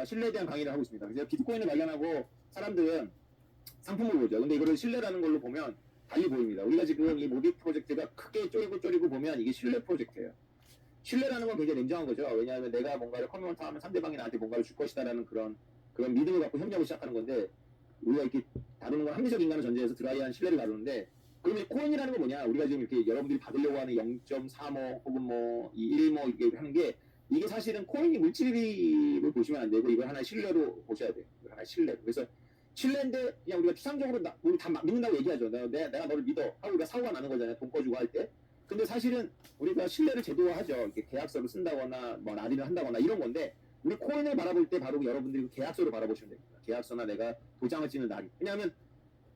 신뢰에 대한 강의를 하고 있습니다. 그래서 비트코인을 발견하고 사람들은 상품을 보죠. 근데 이거를 신뢰라는 걸로 보면 달리 보입니다. 우리가 지금 이 모비 프로젝트가 크게 쪼리고 보면 이게 신뢰 프로젝트예요. 신뢰라는 건 굉장히 냉정한 거죠. 왜냐하면 내가 뭔가를 커미먼트 하면 상대방이 나한테 뭔가를 줄 것이다라는 그런 믿음을 갖고 협력을 시작하는 건데, 우리가 이렇게 다루는 건 합리적 인간을 전제해서 드라이한 신뢰를 다루는데, 그러면 코인이라는 건 뭐냐? 우리가 지금 이렇게 여러분들이 받으려고 하는 0.35 혹은 뭐 1뭐 이렇게 하는 게, 이게 사실은 코인이 물질을 보시면 안 되고 이걸 하나의 신뢰로 보셔야 돼요. 하나의 신뢰. 그래서 신뢰인데 그냥 우리가 추상적으로 우리 다 믿는다고 얘기하죠. 내가 너를 믿어 하고 우리가 사고가 나는 거잖아요. 돈 꺼주고 할 때. 근데 사실은 우리가 신뢰를 제도화하죠. 이렇게 계약서를 쓴다거나 뭐 날인을 한다거나 이런 건데, 우리 코인을 바라볼 때 바로 여러분들이 계약서를 바라보시면 됩니다. 계약서나 내가 도장을 찍는 날인. 왜냐하면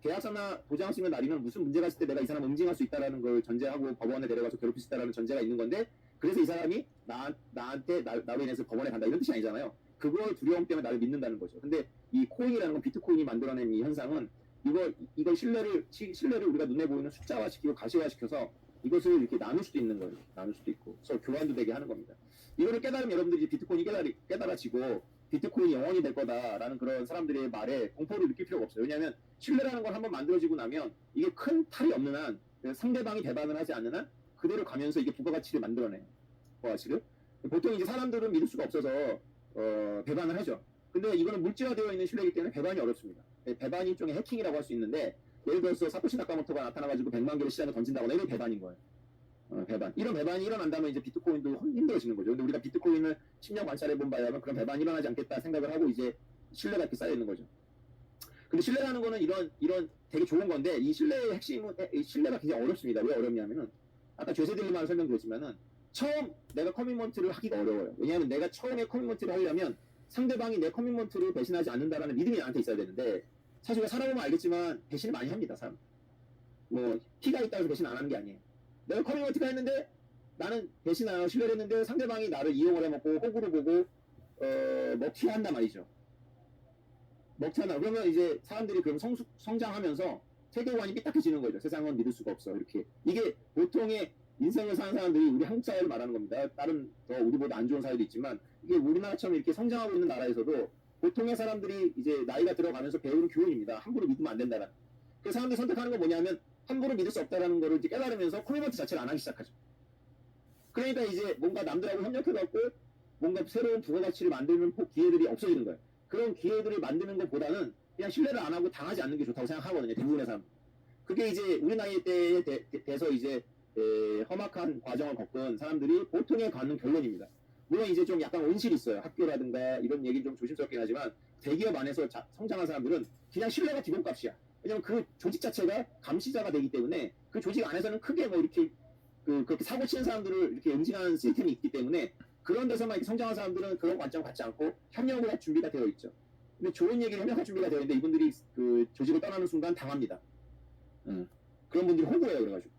계약서나 도장을 찍는 날이면 무슨 문제가 있을 때 내가 이 사람 응징할 수 있다라는 걸 전제하고 법원에 내려가서 괴롭힐 수 있다라는 전제가 있는 건데, 그래서 이 사람이 나한테 나로 인해서 법원에 간다 이런 뜻이 아니잖아요. 그걸 두려움 때문에 나를 믿는다는 거죠. 근데 이 코인이라는 건, 비트코인이 만들어낸 이 현상은 이걸 신뢰를 우리가 눈에 보이는 숫자화시키고 가시화시켜서 이것을 이렇게 나눌 수도 있는 거예요. 나눌 수도 있고 서로 교환도 되게 하는 겁니다. 이거를 깨달으면 여러분들이 비트코인이 깨달아지고 비트코인이 영원히 될 거다라는 그런 사람들의 말에 공포를 느낄 필요가 없어요. 왜냐하면 신뢰라는 걸 한번 만들어지고 나면 이게 큰 탈이 없는 한, 상대방이 배반을 하지 않는 한 그대로 가면서 이게 부가가치를 만들어내요. 부가가치를. 보통 이제 사람들은 믿을 수가 없어서 배반을 하죠. 근데 이거는 물질화되어 있는 신뢰이기 때문에 배반이 어렵습니다. 배반이 일종의 해킹이라고 할 수 있는데, 예를 들어서 사토시 나카모토가 나타나가지고 100만 개를 시장에 던진다거나 이런 배반인 거예요. 배반. 이런 배반이 일어난다면 이제 비트코인도 힘들어지는 거죠. 근데 우리가 비트코인을 10년 관찰해본 바에 하면 그런 배반이 일어나지 않겠다 생각을 하고 이제 신뢰가 이렇게 쌓여있는 거죠. 근데 신뢰라는 거는 이런 되게 좋은 건데, 이 신뢰의 핵심은, 신뢰가 굉장히 어렵습니다. 왜 어렵냐면은, 아까 죄세들리만 설명드렸지만은, 처음 내가 커미먼트를 하기가 어려워요. 왜냐하면 내가 처음에 커미먼트를 하려면 상대방이 내 커미먼트를 배신하지 않는다라는 믿음이 나한테 있어야 되는데, 사실 우리가 살아보면 알겠지만 배신을 많이 합니다. 사람. 뭐 키가 있다고 해서 배신 안 하는 게 아니에요. 내가 커미먼트가 했는데 나는 배신하고 신뢰를 했는데 상대방이 나를 이용을 해먹고 호구를 보고 먹튀한단 말이죠. 먹튀한다. 그러면 이제 사람들이 그럼 성장하면서 세계관이 삐딱해지는 거죠. 세상은 믿을 수가 없어. 이렇게. 이게 보통의 인생을 사는 사람들이 우리 한국 사회를 말하는 겁니다. 다른 더 우리보다 안 좋은 사회도 있지만, 이게 우리나라처럼 이렇게 성장하고 있는 나라에서도 보통의 사람들이 이제 나이가 들어가면서 배우는 교훈입니다. 함부로 믿으면 안 된다는. 그 사람들이 선택하는 건 뭐냐면, 함부로 믿을 수 없다는 거를 이제 깨달으면서 커미먼트 자체를 안 하기 시작하죠. 그러니까 이제 뭔가 남들하고 협력해갖고 뭔가 새로운 부가가치를 만드는 기회들이 없어지는 거예요. 그런 기회들을 만드는 것보다는 그냥 신뢰를 안 하고 당하지 않는 게 좋다고 생각하거든요. 대부분의 사람. 그게 이제 우리 나이 때에 돼서 이제 험악한 과정을 겪은 사람들이 보통에 가는 결론입니다. 물론 이제 좀 약간 온실이 있어요. 학교라든가 이런 얘기 좀 조심스럽긴 하지만, 대기업 안에서 성장한 사람들은 그냥 신뢰가 기본값이야. 왜냐면 그 조직 자체가 감시자가 되기 때문에 그 조직 안에서는 크게 뭐 이렇게 그렇게 사고 치는 사람들을 이렇게 응징하는 시스템이 있기 때문에, 그런 데서만 이렇게 성장한 사람들은 그런 관점을 갖지 않고 협력을 할 준비가 되어 있죠. 근데 좋은 얘기를 협력할 준비가 되어 있는데 이분들이 그 조직을 떠나는 순간 당합니다. 그런 분들이 호구예요. 그래가지고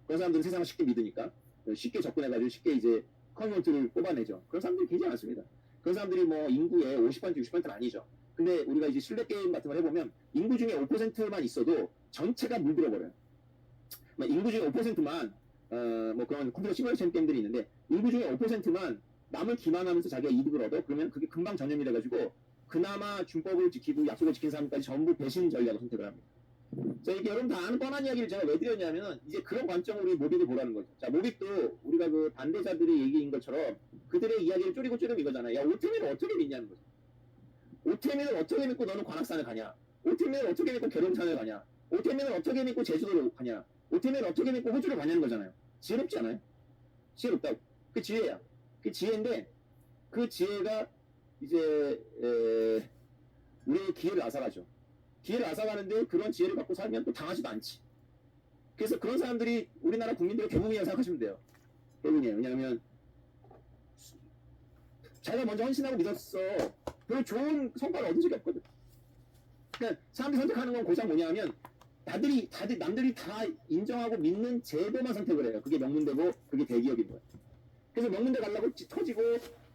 그런 사람들은 세상을 쉽게 믿으니까 쉽게 접근해가지고 쉽게 이제 커뮤니티를 뽑아내죠. 그런 사람들이 굉장히 많습니다. 그런 사람들이 뭐 인구의 50% 60%는 아니죠. 근데 우리가 이제 실내 게임 같은 걸 해보면 인구 중에 5%만 있어도 전체가 물들어버려요. 인구 중에 5%만 뭐 그런 컴퓨터 시뮬레이션 게임들이 있는데, 인구 중에 5%만 남을 기만하면서 자기가 이득을 얻어. 그러면 그게 금방 전염이 돼가지고 그나마 준법을 지키고 약속을 지킨 사람까지 전부 배신 전략을 선택을 합니다. 자, 이게 여러분 다 아는 뻔한 이야기를 제가 왜 드렸냐면은, 이제 그런 관점으로 모빅을 보라는 거죠. 자, 모빅도 우리가 그 반대자들의 얘기인 것처럼 그들의 이야기를 쪼리고 이거잖아요. 야, 오태민을 어떻게 믿냐는 거죠. 오태민을 어떻게 믿고 너는 관악산을 가냐? 오태민을 어떻게 믿고 계룡산을 가냐? 오태민을 어떻게 믿고 제주도를 가냐? 오태민을 어떻게 믿고 호주를 가냐는 거잖아요. 지혜롭지 않아요? 지혜롭다고. 그 지혜야. 그 지혜인데, 그 지혜가 이제 우리의 기회를 앗아가죠. 기회를 앗아가는데 그런 지혜를 갖고 살면 또 당하지도 않지. 그래서 그런 사람들이 우리나라 국민들의 대부분이라고 생각하시면 돼요. 대부분이에요. 왜냐하면 자기가 먼저 헌신하고 믿었어. 별 좋은 성과를 얻은 적이 없거든. 그러니까 사람들이 선택하는 건 고작 뭐냐면, 남들이 다 인정하고 믿는 제도만 선택을 해요. 그게 명문대고 그게 대기업인 거예요. 그래서 명문대 가려고 터지고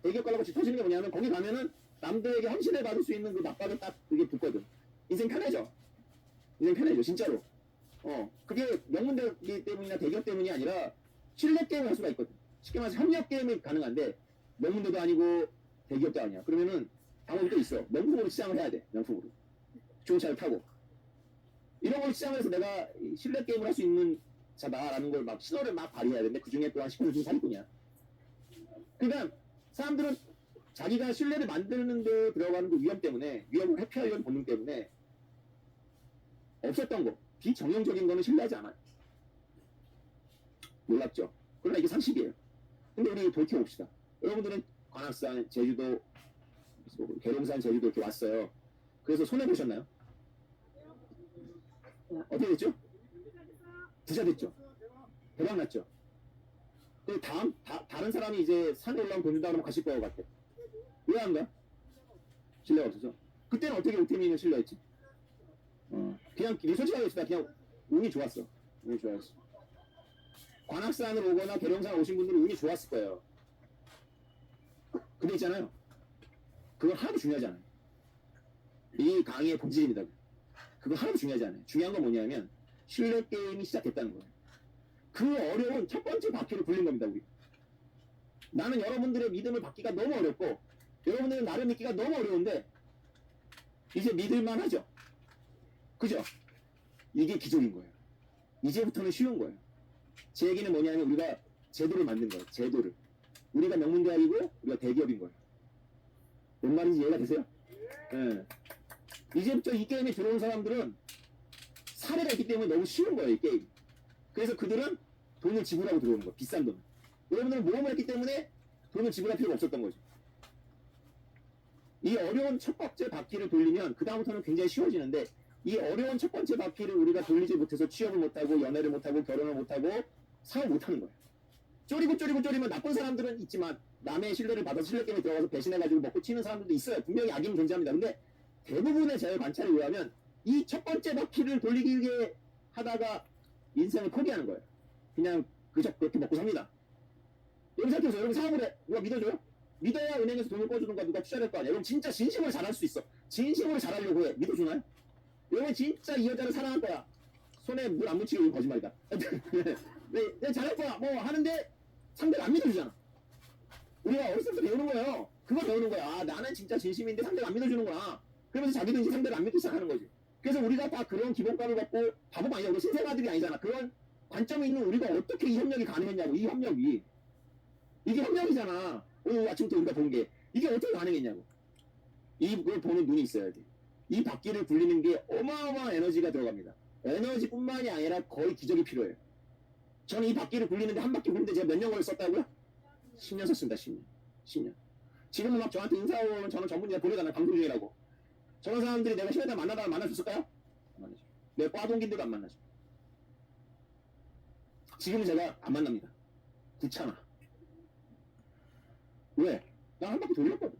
대기업 가려고 터지는 게 뭐냐면, 거기 가면은 남들에게 헌신을 받을 수 있는 그 막바를 딱 그게 붙거든. 인생 편해져. 인생 편해져, 진짜로. 그게 명문대기 때문이나 대기업 때문이 아니라 신뢰 게임을 할 수가 있거든. 쉽게 말해서 협력 게임이 가능한데, 명문대도 아니고 대기업도 아니야. 그러면은 방법이 또 있어. 명품으로 시장을 해야 돼. 명품으로. 좋은 차를 타고. 이런 걸 시장을 해서 내가 실내 게임을 할 수 있는 자다라는 걸 막 신호를 막 발휘해야 되는데 그 중에 또한 10%는 사기꾼이야. 그러니까 사람들은 자기가 신뢰를 만드는 데 들어가는 그 위험 때문에, 위험을 회피하려는 본능 때문에 없었던 거, 비정형적인 거는 신뢰하지 않아요. 놀랍죠? 그러나 이게 상식이에요. 근데 우리 돌이켜봅시다. 여러분들은 관악산, 제주도, 계룡산, 제주도 이렇게 왔어요. 그래서 손해보셨나요? 어떻게 됐죠? 부자 됐죠? 대박 났죠? 근데 다른 사람이 이제 산에 올라오면 돈 준다 그러면 가실 것 같아. 왜 안 가? 신뢰가 없어서. 그때는 어떻게 오태민을 신뢰했지? 그냥 솔직하게 했다. 그냥 운이 좋았어. 운이 좋았어. 관악산으로 오거나 계룡산 오신 분들은 운이 좋았을 거예요. 근데 있잖아요. 그건 하나도 중요하지 않아요. 이 강의의 본질입니다. 그건 하나도 중요하지 않아요. 중요한 건 뭐냐면 신뢰 게임이 시작됐다는 거예요. 그 어려운 첫 번째 바퀴를 굴린 겁니다. 우리. 나는 여러분들의 믿음을 받기가 너무 어렵고 여러분들은 나를 믿기가 너무 어려운데 이제 믿을만 하죠. 그죠? 이게 기적인 거예요. 이제부터는 쉬운 거예요. 제 얘기는 뭐냐면 우리가 제도를 만든 거예요. 제도를. 우리가 명문대학이고 우리가 대기업인 거예요. 뭔 말인지 이해가 되세요? 네. 이제부터 이 게임에 들어온 사람들은 사례가 있기 때문에 너무 쉬운 거예요. 이 게임. 그래서 그들은 돈을 지불하고 들어오는 거예요. 비싼 돈. 여러분들은 모험을 했기 때문에 돈을 지불할 필요가 없었던 거죠. 이 어려운 첫 번째 바퀴를 돌리면 그 다음부터는 굉장히 쉬워지는데 이 어려운 첫 번째 바퀴를 우리가 돌리지 못해서 취업을 못하고 연애를 못하고 결혼을 못하고 사업 못하는 거예요. 쪼리면 나쁜 사람들은 있지만 남의 신뢰를 받아서 신뢰 게임에 들어가서 배신해가지고 먹고 튀는 사람들도 있어요. 분명히 악인이 존재합니다. 근데 대부분의 제 관찰에 의하면 이 첫 번째 바퀴를 돌리게 하다가 인생을 포기하는 거예요. 그냥 그저 그렇게 먹고 삽니다. 여러분 생각해보세요. 여러분 사업을 해. 누가 믿어줘요? 믿어야 은행에서 돈을 꿔주는가 누가 투자를 할 거 아니야. 여러분 진짜 진심을 잘할 수 있어. 진심으로 잘하려고 해. 믿어주나요? 여러분 진짜 이 여자를 사랑할 거야. 손에 물 안 묻히고 이거 거짓말이다. 내가 잘할 거야. 뭐 하는데 상대가 안 믿어주잖아. 우리가 어렸을 때 배우는 거예요. 그거 배우는 거야. 아, 나는 진짜 진심인데 상대가 안 믿어주는구나. 그러면서 자기도 이제 상대를 안 믿기 시작하는 거지. 그래서 우리가 다 그런 기본값을 갖고 바보가 아니야. 우리 신생아들이 아니잖아. 그런 관점이 있는 우리가 어떻게 이 협력이 가능했냐고. 이 협력이. 이게 협력이잖아. 오늘 아침부터 우리가 본 게. 이게 어떻게 가능했냐고. 이걸 보는 눈이 있어야 돼. 이 바퀴를 굴리는 게 어마어마한 에너지가 들어갑니다. 에너지뿐만이 아니라 거의 기적이 필요해요. 저는 이 바퀴를 굴리는데 한 바퀴 굴리는데 제가 몇 년 걸렸었다고요? 10년 썼습니다. 10년. 10년. 지금은 막 저한테 인사 오면 저는 전문의가 보내잖아요. 방송 중이라고. 저런 사람들이 내가 시간에 만나다가 만나줬을까요? 안 만나죠. 내 과동기인데도 안 만나죠. 지금은 제가 안 만납니다. 귀찮아. 왜? 난 한 바퀴 돌렸거든.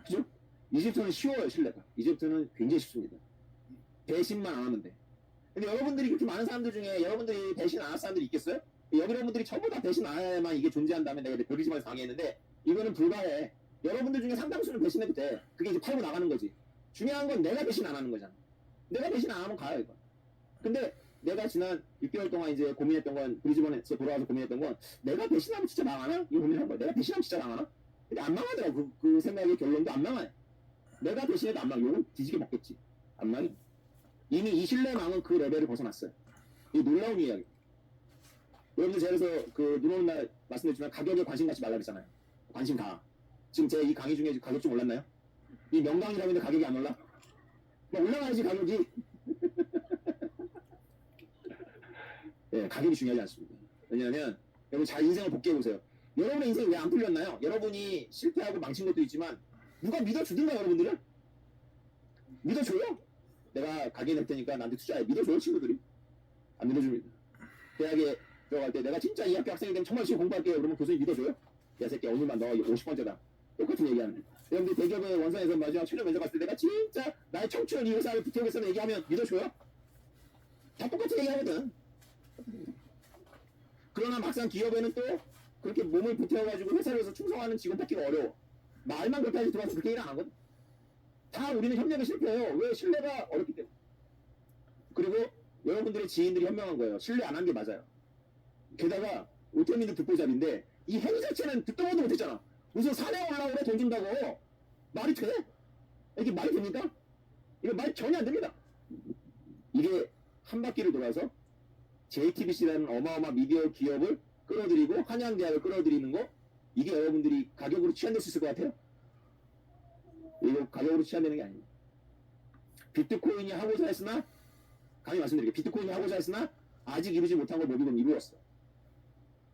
그죠? 이제부터는 쉬워요, 신뢰가. 이제부터는 굉장히 쉽습니다. 배신만 안 하면 돼. 근데 여러분들이 그렇게 많은 사람들 중에 여러분들이 배신 안 할 사람들이 있겠어요? 여러분들이 전부 다 배신 안 해야만 이게 존재한다면 내가 별의심에서 강의했는데 이거는 불가해. 여러분들 중에 상당수는 배신해도 돼. 그게 이제 팔고 나가는 거지. 중요한 건 내가 배신 안 하는 거잖아. 내가 배신 안 하면 가요, 이거. 근데 내가 지난 6개월 동안 이제 고민했던 건, 브리즈번에서 돌아와서 고민했던 건, 내가 배신하면 진짜 망하나? 이거 고민한 거야. 내가 배신하면 진짜 망하나? 근데 안 망하더라고. 그 생각의 결론도 안 망해. 내가 배신해도 안 망해. 요건 뒤지게 먹겠지. 안 망해. 이미 이 신뢰망은 그 레벨을 벗어났어요. 이 놀라운 이야기. 여러분들 제가 그래서 그 눈 오는 날 말씀드렸지만 가격에 관심 갖지 말라 그랬잖아요. 관심 가. 지금 제 이 강의 중에 가격 좀 올랐나요? 이 명강이라고 했는데 가격이 안 올라? 뭐 올라가야지 가격이. 네, 가격이 중요하지 않습니다. 왜냐하면 여러분 잘 인생을 복귀해보세요. 여러분의 인생이 왜 안 풀렸나요? 여러분이 실패하고 망친 것도 있지만 누가 믿어주든가 여러분들은? 믿어줘요? 내가 가게 낼 테니까 나한테 투자해. 믿어줘요 친구들이? 안 믿어줍니다. 대학에 들어갈 때 내가 진짜 이 학교 학생이 되면 정말 열심히 공부할게요. 그러면 교수님 믿어줘요? 야 새끼야 오늘만 너 50번째다. 똑같은 얘기하는 거야. 여러분들 대기업의 원산에서 마지막 최종 면접 갔을 때 내가 진짜 나의 청춘 이 회사를 붙여보겠다는 얘기하면 믿어줘요? 다 똑같은 얘기하거든. 그러나 막상 기업에는 또 그렇게 몸을 붙여가지고 회사에서 충성하는 직원 뽑기가 어려워. 말만 그렇게 하지 들어와서 그렇게 일 안 하거든. 다 우리는 협력에 실패해요. 왜? 신뢰가 어렵기 때문에. 그리고 여러분들의 지인들이 현명한 거예요. 신뢰 안 한 게 맞아요. 게다가 오태민도 듣보잡인데 이 행위 자체는 듣도 보도 못했잖아. 무슨 산에 올라오래 돈 준다고. 말이 돼? 이게 말이 됩니까? 이거 말 전혀 안 됩니다. 이게 한 바퀴를 돌아서 JTBC라는 어마어마한 미디어 기업을 끌어들이고 한양대학을 끌어들이는 거, 이게 여러분들이 가격으로 취한될 수 있을 것 같아요? 이거 가격으로 취한되는 게 아닙니다. 비트코인이 하고자 했으나, 감히 말씀드릴게요. 비트코인이 하고자 했으나 아직 이루지 못한 걸 모비건 이루었어.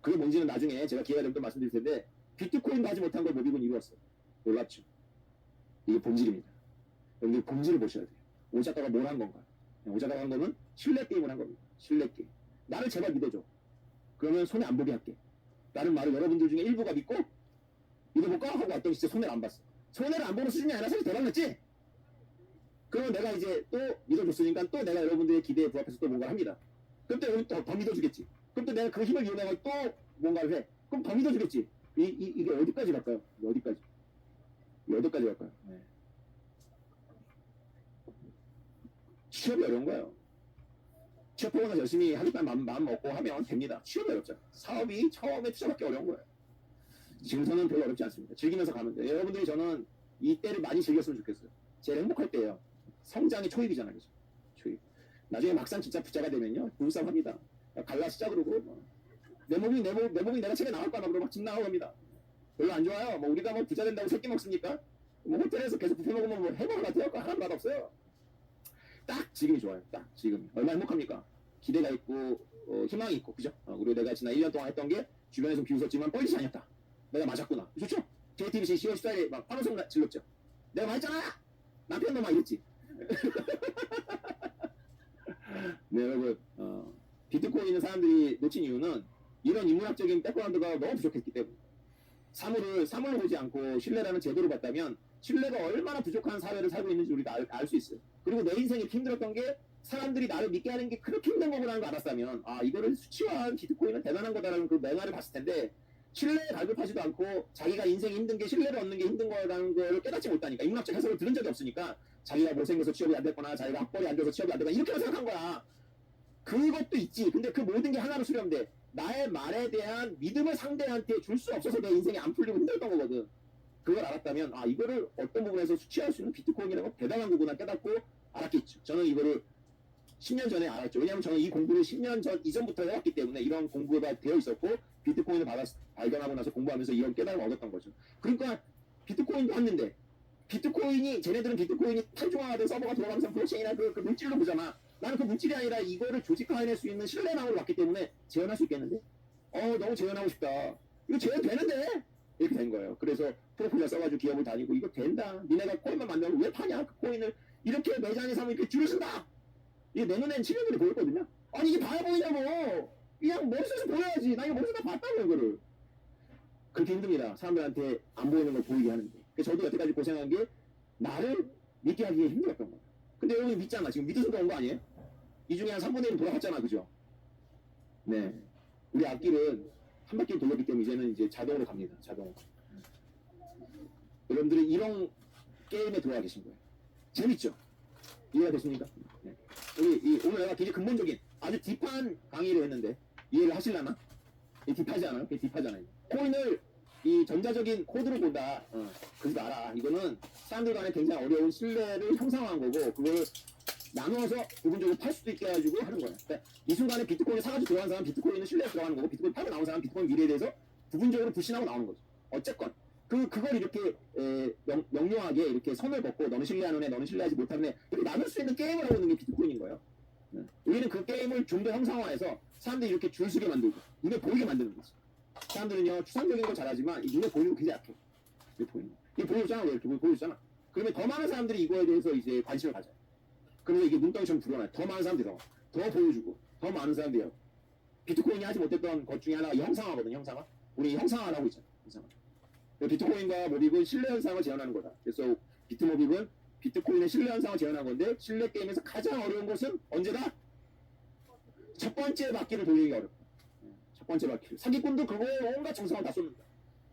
그게 뭔지는 나중에 제가 기회가 되면 또 말씀드릴 텐데, 비트코인도 하지 못한 걸 모비건 이루었어. 놀랍죠? 이게 본질입니다. 여러분들 본질을 보셔야 돼요. 오 작가가 뭘 한 건가? 오 작가가 한 거는 신뢰 게임을 한 겁니다. 신뢰 게임. 나를 제발 믿어줘. 그러면 손해 안 보게 할게. 라는 말을 여러분들 중에 일부가 믿고 믿어볼까? 하고 왔더니 진짜 손해를 안 봤어. 손해를 안 보는 수준이 아니라 사실 대박났지? 그러면 내가 이제 또 믿어줬으니까 또 내가 여러분들의 기대에 부합해서 또 뭔가를 합니다. 그럼 또 여러분 더 믿어주겠지. 그럼 또 내가 그 힘을 이용해서 또 뭔가를 해. 그럼 더 믿어주겠지. 이게 어디까지 갈까요? 어디까지? 어디까지 갈까요? 네. 취업이 어려운 거예요. 취업하고 나서 열심히 하겠다는 마음 먹고 하면 됩니다. 취업이 어렵죠. 사업이 처음에 투자받기 어려운 거예요. 지금서는 별로 어렵지 않습니다. 즐기면서 가면 돼요. 여러분들이 저는 이 때를 많이 즐겼으면 좋겠어요. 제일 행복할 때예요. 성장의 초입이잖아요. 그죠? 초입. 나중에 막상 진짜 부자가 되면요. 부부싸움 합니다. 갈라시자 그러고 내 몸이 내가 책에 나올까 막 그러고 막 집 나가고 합니다. 별로 안 좋아요. 뭐 우리가 뭐 부자 된다고 새끼 먹습니까? 뭐 호텔에서 계속 뷔페 먹으면 뭐 해먹을 같아요? 하나도 맛없어요. 딱 지금이 좋아요. 딱 지금. 얼마나 행복합니까? 기대가 있고 희망이 있고 그죠? 그리고 내가 지난 1년 동안 했던 게 주변에서 비웃었지만 뻘짓이 아니었다. 내가 맞았구나. 좋죠? JTBC 10월 14일에 막 환호성 질렀죠. 내가 말했잖아! 남편도 막 이랬지. 네, 여러분, 비트코인을 사람들이 놓친 이유는 이런 인문학적인 백그라운드가 너무 부족했기 때문에. 사물로 보지 않고 신뢰라는 제도를 봤다면 신뢰가 얼마나 부족한 사회를 살고 있는지 우리가 알 수 있어요. 그리고 내 인생이 힘들었던 게 사람들이 나를 믿게 하는 게 그렇게 힘든 거구나라는 걸 알았다면 이거를 수치화한 비트코인은 대단한 거다라는 그 맹아를 봤을 텐데 신뢰에 갈급하지도 않고 자기가 인생이 힘든 게 신뢰를 얻는 게 힘든 거라는 걸 깨닫지 못하니까 인문학적 해석을 들은 적이 없으니까 자기가 못생겨서 취업이 안 됐거나 자기가 학벌이 안 돼서 취업이 안 됐거나 이렇게만 생각한 거야. 그것도 있지. 근데 그 모든 게 하나로 수렴돼. 나의 말에 대한 믿음을 상대한테 줄 수 없어서 내 인생이 안 풀리고 힘들었던 거거든. 그걸 알았다면 이거를 어떤 부분에서 수치할 수 있는 비트코인이라고 대단한 거구나 깨닫고 알았겠죠. 저는 이거를 10년 전에 알았죠. 왜냐하면 저는 이 공부를 10년 이전부터 해왔기 때문에 이런 공부가 되어 있었고 비트코인을 발견하고 나서 공부하면서 이런 깨달음을 얻었던 거죠. 그러니까 비트코인도 했는데 쟤네들은 비트코인이 탈중화된 서버가 돌아가면서 블록체인이나 그 물질로 보잖아. 나는 그 물질이 아니라 이거를 조직화해낼 수 있는 신뢰망으로 봤기 때문에 재현할 수 있겠는데? 너무 재현하고 싶다. 이거 재현되는데? 이렇게 된 거예요. 그래서 프로포폴 써가지고 기업을 다니고 이거 된다. 니네가 코인만 만들고 왜 파냐? 그 코인을 이렇게 매장에 사면 이렇게 줄을 쓴다. 이게 내 눈엔 실력들이 보였거든요. 아니 이게 봐야 보이냐고. 그냥 머릿속에서 보여야지. 나 이거 머릿속에서 봤다고 이거를. 그렇게 힘듭니다. 사람들한테 안 보이는 걸 보이게 하는데. 그래서 저도 여태까지 고생한 게 나를 믿게 하기 힘들었던 거예요. 근데 여러분이 믿잖아. 지금 믿어서 온 거 아니에요? 이 중에 한 3분의 1은 돌아갔잖아. 그죠? 네. 우리 앞길은 한 바퀴 돌렸기 때문에 이제는 이제 자동으로 갑니다. 자동으로. 여러분들이 이런 게임에 들어와 계신 거예요. 재밌죠? 이해가 됐습니까? 네. 오늘 내가 굉장히 근본적인 아주 딥한 강의를 했는데 이해를 하시려나? 딥하지 않아요? 딥하잖아요. 코인을 이 전자적인 코드로 본다. 그러지 마라. 이거는 사람들 간에 굉장히 어려운 신뢰를 형성한 거고 그걸 나누어서 부분적으로 팔 수도 있게 해가지고 하는 거예요. 그러니까 이 순간에 비트코인을 사가지고 들어간 사람 비트코인은 신뢰에 들어가는 거고 비트코인 팔고 나온 사람 비트코인 미래에 대해서 부분적으로 불신하고 나오는 거죠. 어쨌건 그걸 이렇게 명료하게 이렇게 선을 걷고 너는 신뢰하는 애 너는 신뢰하지 못하는 애 이렇게 나눌 수 있는 게임을 하고 있는 게 비트코인인 거예요. 우리는 그 게임을 좀 더 형상화해서 사람들이 이렇게 줄 서게 만들고 눈에 보이게 만드는 거지. 사람들은요 추상적인 걸 잘하지만 이 눈에 보이는 거 굉장히 약해. 이게 보여주잖아. 왜 이렇게 보여주잖아. 그러면 더 많은 사람들이 이거에 대해서 이제 관심을 가져요. 그러면 이게 눈덩이처럼 불어나요. 더 많은 사람들이 더 보여주고 더 많은 사람들이 비트코인이 하지 못했던 것 중에 하나가 형상화거든요. 형상화. 우리 형상화를 하고 있잖아요. 형상화. 비트코인과 모빅은 신뢰 현상을 재현하는 거다. 그래서 비트모빅은 비트코인의 신뢰 현상을 재현한 건데 신뢰 게임에서 가장 어려운 것은 언제다? 첫 번째 바퀴를 돌리기가 어렵다. 첫 번째 바퀴를. 사기꾼도 그거에 온갖 정성을 다 쏟는다.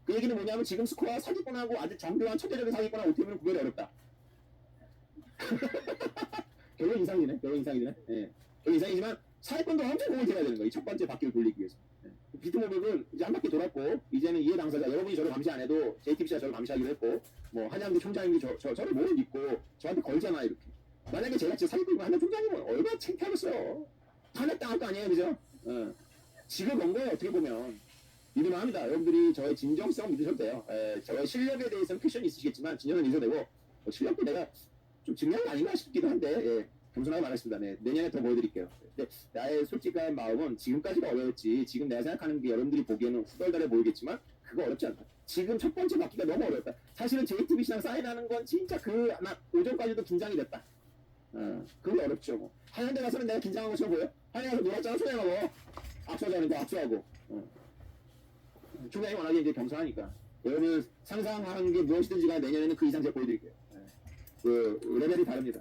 그 얘기는 뭐냐면 지금 스코어 사기꾼하고 아주 정교한 천재적인 사기꾼하고 어떻게 보면 구별이 어렵다. 결론 이상이네. 예. 결론 이상이지만 사기꾼도 엄청 공을 들여야 되는 거야. 이 첫 번째 바퀴를 돌리기 위해서. 예. 비트모빅은 이제 한 바퀴 돌았고 이제는 이해 당사자 여러분이 저를 감시 안 해도 JTBC가 저를 감시하기로 했고 뭐 한양대 총장님이 저를 못 믿고 저한테 걸잖아 이렇게. 만약에 제가 진짜 사기꾼이고 한양 총장님은 얼마나 창피하겠어요. 탄핵당할 거 아니에요, 그죠? 지금 온 거예요, 어떻게 보면. 믿을만 합니다. 여러분들이 저의 진정성 믿으셔도 돼요. 저의 실력에 대해서는 퀘션이 있으시겠지만 진정은 믿으셔도 되고 실력도 내가 좀 증명한 거 아닌가 싶기도 한데 겸손하게 말했습니다. 네, 내년에 더 보여드릴게요. 근데 나의 솔직한 마음은 지금까지가 어려웠지 지금 내가 생각하는 게 여러분들이 보기에는 후덜덜해 보이겠지만 그거 어렵지 않다. 지금 첫 번째 바퀴가 너무 어렵다. 사실은 JTBC랑 사인하는 건 진짜 오전까지도 긴장이 됐다. 그게 어렵죠. 뭐. 한양대 가서는 내가 긴장한 것처럼 보여? 한양대 가서 놀았잖아, 소행하고. 악수하자는 거 악수하고. 총장이 워낙에 이제 겸손하니까. 여러분 상상하는 게 무엇이든지 간에 내년에는 그 이상 제가 보여드릴게요. 그 레벨이 다릅니다.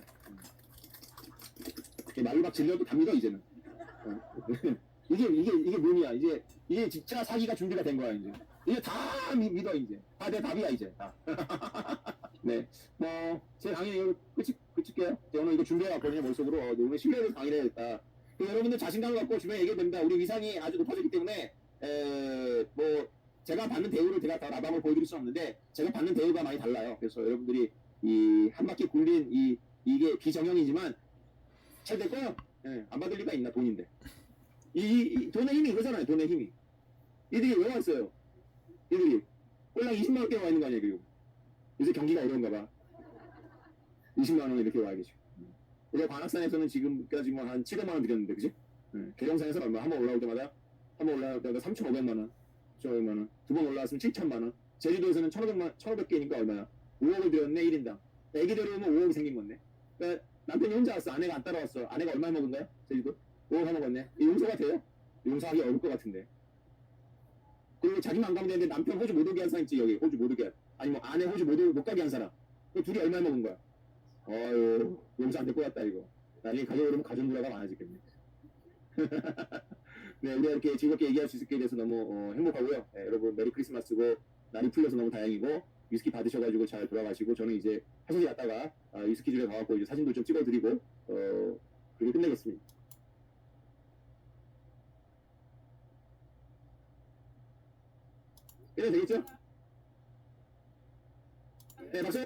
마지막 질려도 답니다, 이제는. 이게 뭐냐, 이게 진짜 사기가 준비가 된 거야, 이제. 이제 다 믿어, 이제. 다 내 답이야, 이제. 다. 네. 제 강의 이거 끝일게요. 오늘 이거 준비해왔거든요, 머릿속으로. 오늘 신뢰를 강의를 해야겠다. 여러분들 자신감을 갖고 주변에 얘기해도 됩니다. 우리 위상이 아주 높아졌기 때문에, 제가 받는 대우를 제가 다 라방을 보여드릴 수는 없는데, 제가 받는 대우가 많이 달라요. 그래서 여러분들이 이 한 바퀴 굴린 이게 비정형이지만, 잘 될 거예요. 안 받을 리가 있나, 돈인데. 이 돈의 힘이 이거잖아요, 돈의 힘이. 이들이 왜 왔어요? 이들이 꼴랑 20만 원께 와 있는 거 아니에요, 그리고. 요새 경기가 어려운가 봐. 20만 원 이렇게 와야겠죠. 우리가 관악산에서는 지금까지 뭐 한 700만 원 드렸는데, 그지? 계룡산에서는 얼마? 한 번 올라올 때마다 3,500만 원, 3,500만 원. 두 번 올라왔으면 7천만 원. 제주도에서는 1,500개니까 얼마야? 5억을 드렸네, 1인당. 애기 데려오면 5억이 생긴 건데. 그러니까 남편이 혼자 왔어. 아내가 안 따라왔어. 아내가 얼마 먹은 거야? 제주도? 5억 사 먹었네. 용서가 돼요? 용서하기 어려울 것 같은데. 그리고 자기만 안 가면 되는데 남편 호주 못 오게 한 사람 있지, 여기. 호주 못 오게. 아니 뭐 아내 호주 못 가게 한 사람. 그 둘이 얼마 먹은 거야? 어휴, 용서 안 될 것 같다, 이거. 나중에 가족 여러분 가족 누라가 많아지겠네. 네, 우리가 이렇게 즐겁게 얘기할 수 있게 돼서 너무 행복하고요. 네, 여러분 메리 크리스마스고 날이 풀려서 너무 다행이고 위스키 받으셔가지고 잘 돌아가시고 저는 이제 화장실 갔다가 위스키집에 가갖고 이제 사진도 좀 찍어드리고 그리고 끝내겠습니다. 이래 되겠죠? 네, 박수.